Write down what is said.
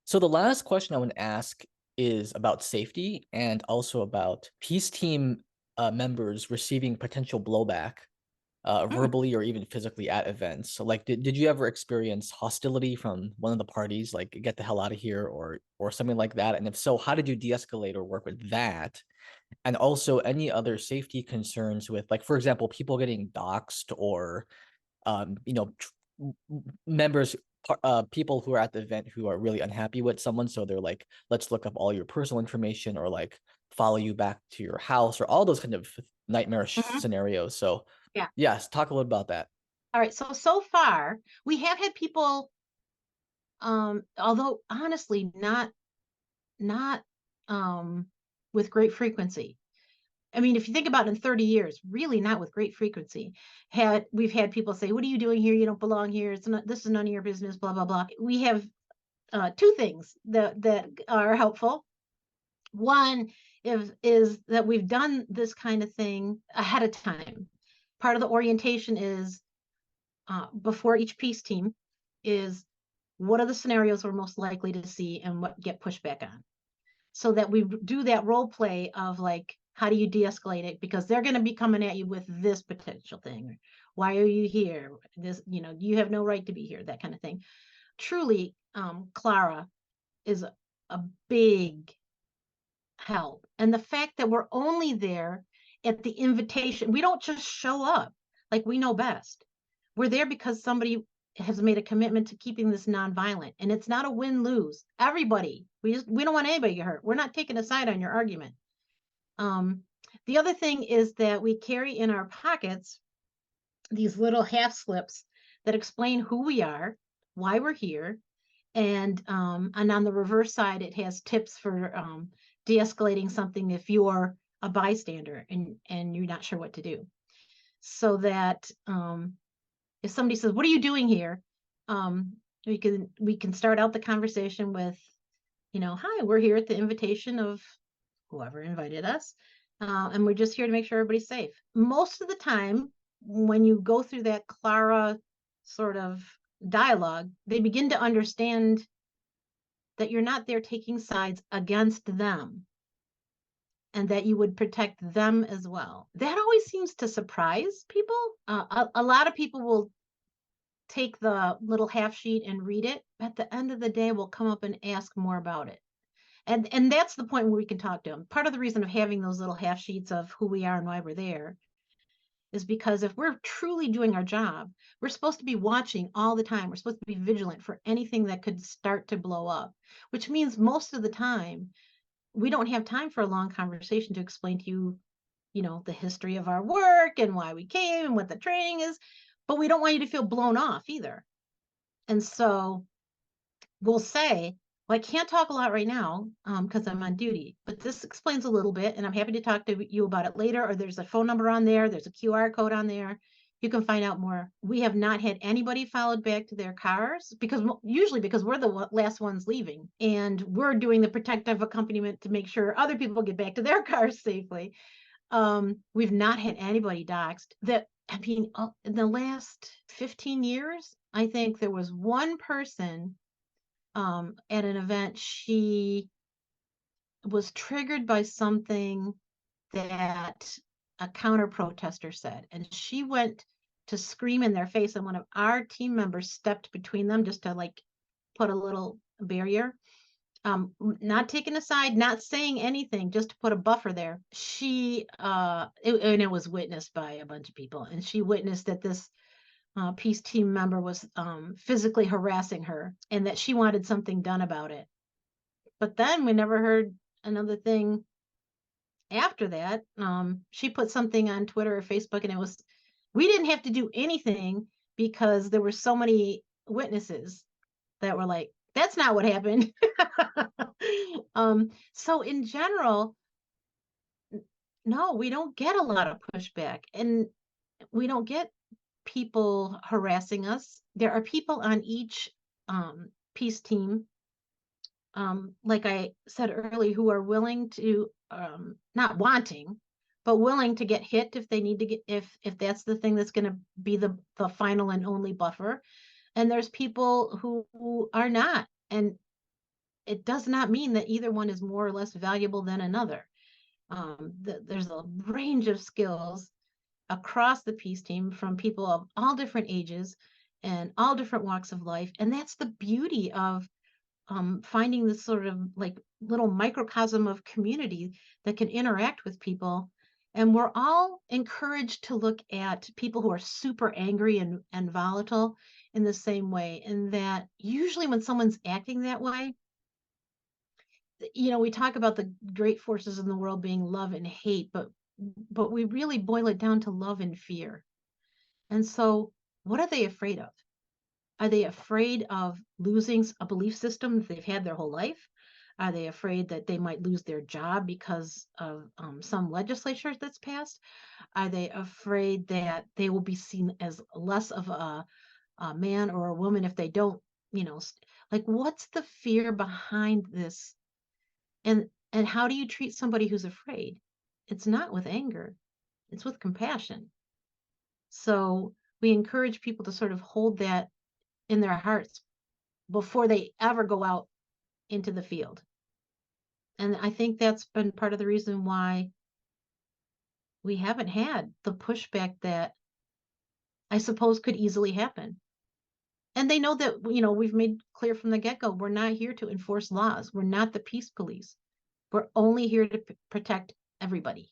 So the last question I want to ask is about safety and also about peace team members receiving potential blowback, Mm. verbally or even physically at events. So like, did you ever experience hostility from one of the parties, like get the hell out of here or something like that? And if so, how did you de-escalate or work with that? And also any other safety concerns with, like, for example, people getting doxxed or members, people who are at the event who are really unhappy with someone, so they're like, let's look up all your personal information or like follow you back to your house or all those kind of nightmarish Hmm. scenarios. So Yeah. yes, talk a little about that. All right. So far, we have had people, although honestly, not with great frequency. I mean, if you think about it in 30 years, really not with great frequency. We've had people say, "What are you doing here? You don't belong here. It's not. This is none of your business." Blah blah blah. We have two things that are helpful. One is that we've done this kind of thing ahead of time. Part of the orientation is before each peace team is what are the scenarios we're most likely to see and what get pushed back on, so that we do that role play of like, how do you de-escalate it, because they're going to be coming at you with this potential thing. Why are you here? This, you have no right to be here, that kind of thing. Truly, Clara is a big help, and the fact that we're only there at the invitation, we don't just show up like we know best. We're there because somebody has made a commitment to keeping this nonviolent, and it's not a win-lose. Everybody, we don't want anybody to get hurt. We're not taking a side on your argument. Um, the other thing is that we carry in our pockets these little half slips that explain who we are, why we're here, and on the reverse side, it has tips for de-escalating something if you're a bystander and you're not sure what to do. So that if somebody says, "What are you doing here?" We can start out the conversation with, "Hi, we're here at the invitation of whoever invited us, and we're just here to make sure everybody's safe." Most of the time, when you go through that Clara sort of dialogue, they begin to understand that you're not there taking sides against them and that you would protect them as well. That always seems to surprise people. A lot of people will take the little half sheet and read it. At the end of the day, will come up and ask more about it. And that's the point where we can talk to them. Part of the reason of having those little half sheets of who we are and why we're there is because if we're truly doing our job, we're supposed to be watching all the time. We're supposed to be vigilant for anything that could start to blow up, which means most of the time we don't have time for a long conversation to explain to you, the history of our work and why we came and what the training is, but we don't want you to feel blown off either. And so we'll say, "Well, I can't talk a lot right now because I'm on duty, but this explains a little bit, and I'm happy to talk to you about it later." Or there's a phone number on there, there's a QR code on there. You can find out more. We have not had anybody followed back to their cars because usually because we're the last ones leaving and we're doing the protective accompaniment to make sure other people get back to their cars safely. We've not had anybody doxxed. That I mean, in the last 15 years, I think there was one person at an event. She was triggered by something that a counter protester said, and she went to scream in their face, and one of our team members stepped between them just to like put a little barrier, not taking a side, not saying anything, just to put a buffer there. And it was witnessed by a bunch of people, and she witnessed that this peace team member was physically harassing her and that she wanted something done about it. But then we never heard another thing after that. She put something on Twitter or Facebook, and we didn't have to do anything because there were so many witnesses that were like, "That's not what happened." So in general, no, we don't get a lot of pushback, and we don't get people harassing us. There are people on each peace team, like I said earlier, who are willing to, not wanting, but willing to get hit if they need to get, if that's the thing that's going to be the final and only buffer. And there's people who are not. And it does not mean that either one is more or less valuable than another. There's a range of skills across the peace team from people of all different ages and all different walks of life. And that's the beauty of finding this sort of like little microcosm of community that can interact with people. And we're all encouraged to look at people who are super angry and volatile in the same way. And that usually when someone's acting that way, we talk about the great forces in the world being love and hate, but we really boil it down to love and fear. And so, what are they afraid of? Are they afraid of losing a belief system that they've had their whole life? Are they afraid that they might lose their job because of some legislature that's passed? Are they afraid that they will be seen as less of a man or a woman if they don't, like what's the fear behind this? And how do you treat somebody who's afraid? It's not with anger, it's with compassion. So we encourage people to sort of hold that in their hearts before they ever go out into the field. And I think that's been part of the reason why we haven't had the pushback that I suppose could easily happen. And they know that, we've made clear from the get go, we're not here to enforce laws. We're not the peace police. We're only here to protect everybody.